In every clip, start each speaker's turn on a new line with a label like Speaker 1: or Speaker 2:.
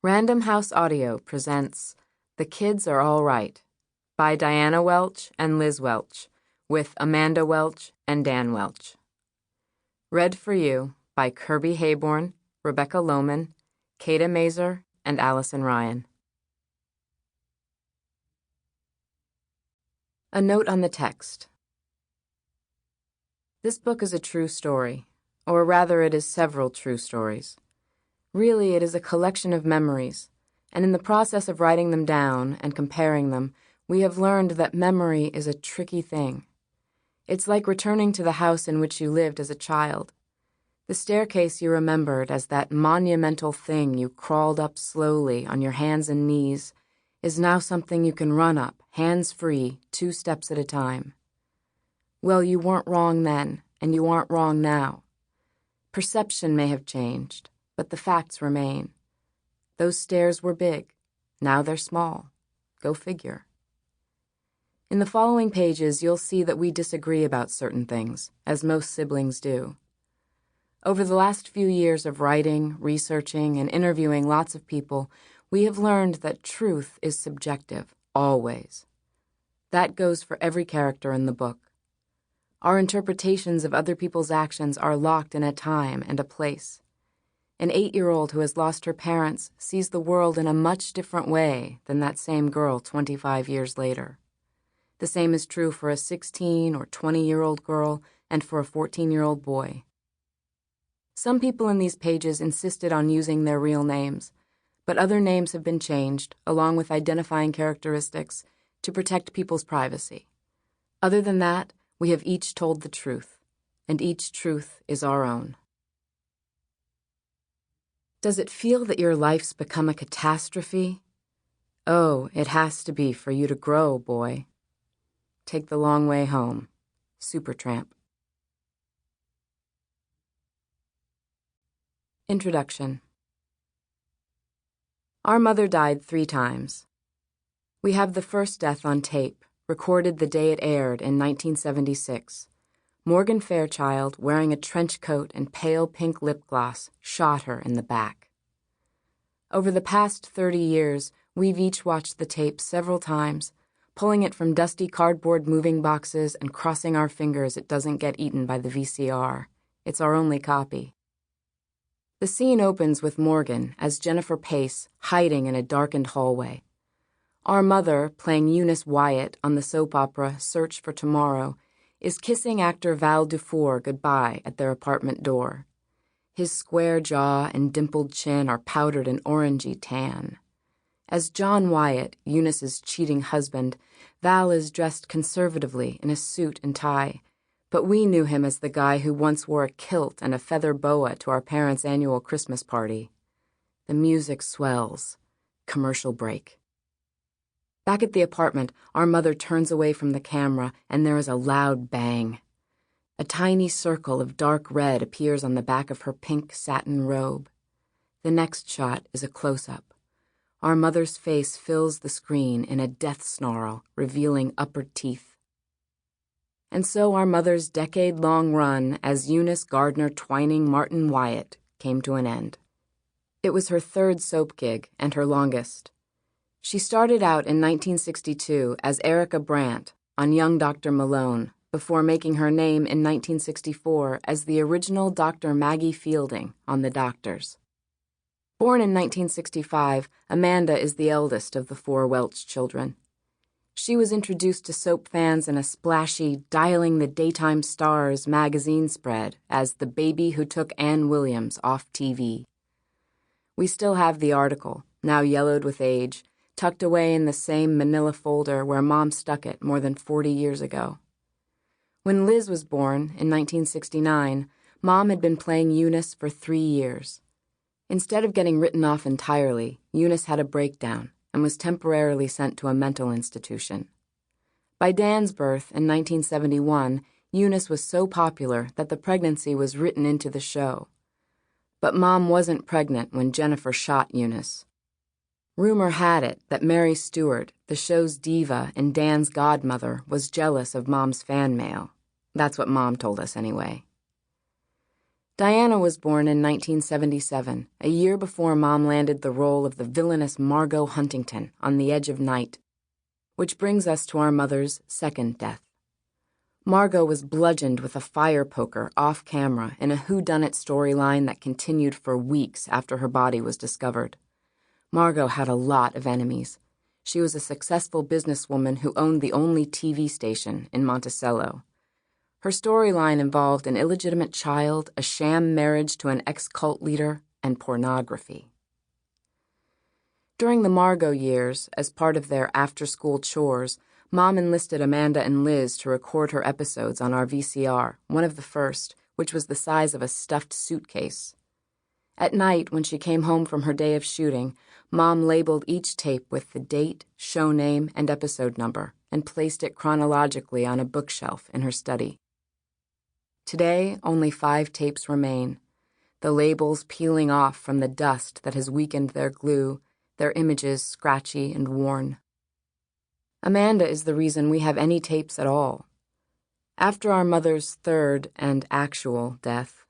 Speaker 1: Random House Audio presents The Kids Are All Right by Diana Welch and Liz Welch, with Amanda Welch and Dan Welch. Read for you by Kirby Heyborne, Rebecca Lowman, Kathe Mazur, and Allyson Ryan. A note on the text. This book is a true story, or rather it is several true stories. Really, it is a collection of memories, and in the process of writing them down and comparing them, we have learned that memory is a tricky thing. It's like returning to the house in which you lived as a child. The staircase you remembered as that monumental thing you crawled up slowly on your hands and knees is now something you can run up, hands-free, 2 steps at a time. Well, you weren't wrong then, and you aren't wrong now. Perception may have changed, but the facts remain. Those stairs were big. Now they're small. Go figure. In the following pages, you'll see that we disagree about certain things, as most siblings do. Over the last few years of writing, researching, and interviewing lots of people, we have learned that truth is subjective, always. That goes for every character in the book. Our interpretations of other people's actions are locked in a time and a place. An 8-year-old who has lost her parents sees the world in a much different way than that same girl 25 years later. The same is true for a 16 or 20-year-old girl and for a 14-year-old boy. Some people in these pages insisted on using their real names, but other names have been changed, along with identifying characteristics, to protect people's privacy. Other than that, we have each told the truth, and each truth is our own. Does it feel that your life's become a catastrophe? Oh, it has to be for you to grow, boy. Take the long way home. Supertramp. Introduction. Our mother died 3 times. We have the first death on tape, recorded the day it aired in 1976. Morgan Fairchild, wearing a trench coat and pale pink lip gloss, shot her in the back. Over the past 30 years, we've each watched the tape several times, pulling it from dusty cardboard moving boxes and crossing our fingers it doesn't get eaten by the VCR. It's our only copy. The scene opens with Morgan as Jennifer Pace, hiding in a darkened hallway. Our mother, playing Eunice Wyatt on the soap opera Search for Tomorrow, is kissing actor Val Dufour goodbye at their apartment door. His square jaw and dimpled chin are powdered an orangey tan. As John Wyatt, Eunice's cheating husband, Val is dressed conservatively in a suit and tie, but we knew him as the guy who once wore a kilt and a feather boa to our parents' annual Christmas party. The music swells. Commercial break. Back at the apartment, our mother turns away from the camera, and there is a loud bang. A tiny circle of dark red appears on the back of her pink satin robe. The next shot is a close-up. Our mother's face fills the screen in a death snarl, revealing upper teeth. And so our mother's decade-long run as Eunice Gardner Twining Martin Wyatt came to an end. It was her 3rd soap gig and her longest. She started out in 1962 as Erica Brandt on Young Dr. Malone, before making her name in 1964 as the original Dr. Maggie Fielding on The Doctors. Born in 1965, Amanda is the eldest of the 4 Welch children. She was introduced to soap fans in a splashy Dialing the Daytime Stars magazine spread as the baby who took Ann Williams off TV. We still have the article, now yellowed with age, tucked away in the same manila folder where Mom stuck it more than 40 years ago. When Liz was born, in 1969, Mom had been playing Eunice for 3 years. Instead of getting written off entirely, Eunice had a breakdown and was temporarily sent to a mental institution. By Dan's birth in 1971, Eunice was so popular that the pregnancy was written into the show. But Mom wasn't pregnant when Jennifer shot Eunice. Rumor had it that Mary Stewart, the show's diva and Dan's godmother, was jealous of Mom's fan mail. That's what Mom told us anyway. Diana was born in 1977, a year before Mom landed the role of the villainous Margot Huntington on The Edge of Night, which brings us to our mother's second death. Margot was bludgeoned with a fire poker off camera in a whodunit storyline that continued for weeks after her body was discovered. Margot had a lot of enemies. She was a successful businesswoman who owned the only TV station in Monticello. Her storyline involved an illegitimate child, a sham marriage to an ex-cult leader, and pornography. During the Margot years, as part of their after-school chores, Mom enlisted Amanda and Liz to record her episodes on our VCR, one of the first, which was the size of a stuffed suitcase. At night, when she came home from her day of shooting, Mom labeled each tape with the date, show name, and episode number, and placed it chronologically on a bookshelf in her study. Today, only 5 tapes remain, the labels peeling off from the dust that has weakened their glue, their images scratchy and worn. Amanda is the reason we have any tapes at all. After our mother's third and actual death,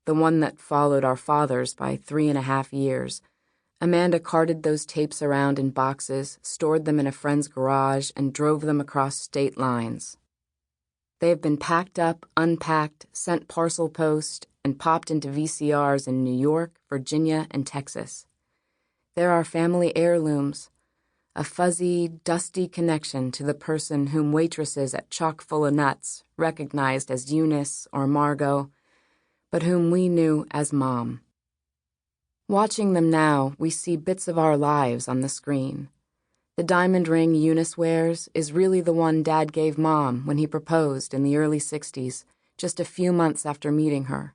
Speaker 1: the one that followed our father's by 3.5 years, Amanda carted those tapes around in boxes, stored them in a friend's garage, and drove them across state lines. They have been packed up, unpacked, sent parcel post, and popped into VCRs in New York, Virginia, and Texas. They're our family heirlooms, a fuzzy, dusty connection to the person whom waitresses at Chock-full-o'-nuts recognized as Eunice or Margot, but whom we knew as Mom. Watching them now, we see bits of our lives on the screen. The diamond ring Eunice wears is really the one Dad gave Mom when he proposed in the early 60s, just a few months after meeting her.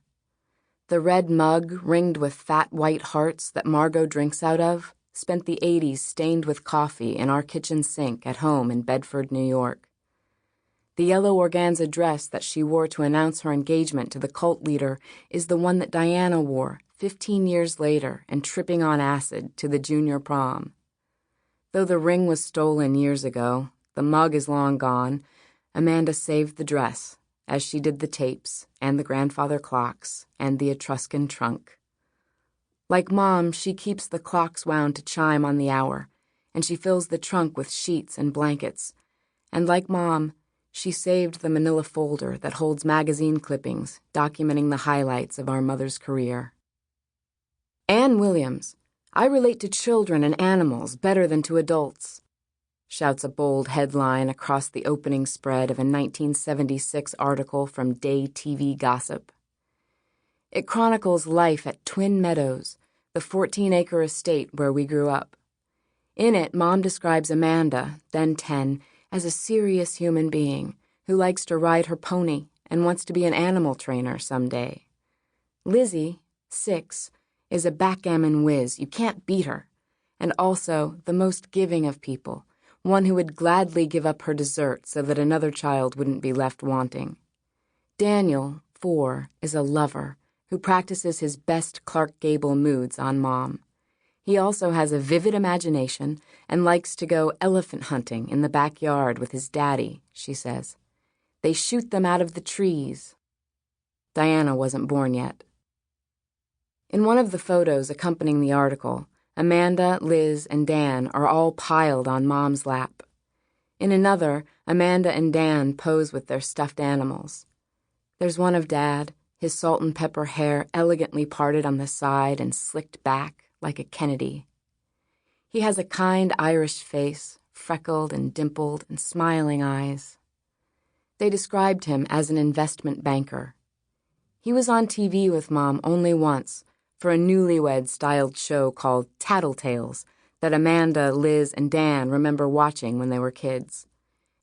Speaker 1: The red mug ringed with fat white hearts that Margot drinks out of spent the 80s stained with coffee in our kitchen sink at home in Bedford, New York. The yellow organza dress that she wore to announce her engagement to the cult leader is the one that Diana wore 15 years later and tripping on acid to the junior prom. Though the ring was stolen years ago, the mug is long gone, Amanda saved the dress, as she did the tapes and the grandfather clocks and the Etruscan trunk. Like Mom, she keeps the clocks wound to chime on the hour, and she fills the trunk with sheets and blankets. And like Mom, she saved the manila folder that holds magazine clippings documenting the highlights of our mother's career. Anne Williams, I relate to children and animals better than to adults, shouts a bold headline across the opening spread of a 1976 article from Day TV Gossip. It chronicles life at Twin Meadows, the 14-acre estate where we grew up. In it, Mom describes Amanda, then 10, as a serious human being who likes to ride her pony and wants to be an animal trainer someday. Lizzie, 6, is a backgammon whiz. You can't beat her. And also the most giving of people, one who would gladly give up her dessert so that another child wouldn't be left wanting. Daniel, 4, is a lover who practices his best Clark Gable moods on Mom. He also has a vivid imagination and likes to go elephant hunting in the backyard with his daddy, she says. They shoot them out of the trees. Diana wasn't born yet. In one of the photos accompanying the article, Amanda, Liz, and Dan are all piled on Mom's lap. In another, Amanda and Dan pose with their stuffed animals. There's one of Dad, his salt and pepper hair elegantly parted on the side and slicked back like a Kennedy. He has a kind Irish face, freckled and dimpled and smiling eyes. They described him as an investment banker. He was on TV with Mom only once, for a newlywed-styled show called Tattletales that Amanda, Liz, and Dan remember watching when they were kids.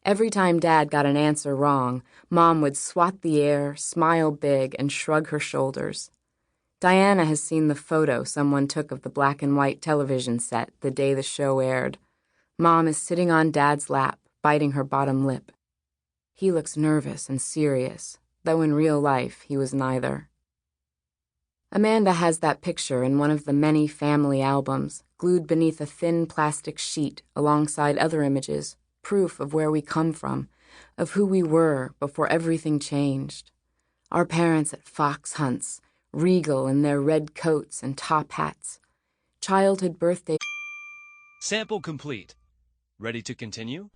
Speaker 1: Every time Dad got an answer wrong, Mom would swat the air, smile big, and shrug her shoulders. Diana has seen the photo someone took of the black-and-white television set the day the show aired. Mom is sitting on Dad's lap, biting her bottom lip. He looks nervous and serious, though in real life he was neither. Amanda has that picture in one of the many family albums, glued beneath a thin plastic sheet alongside other images, proof of where we come from, of who we were before everything changed. Our parents at fox hunts, regal in their red coats and top hats. Childhood birthday.
Speaker 2: Sample complete. Ready to continue?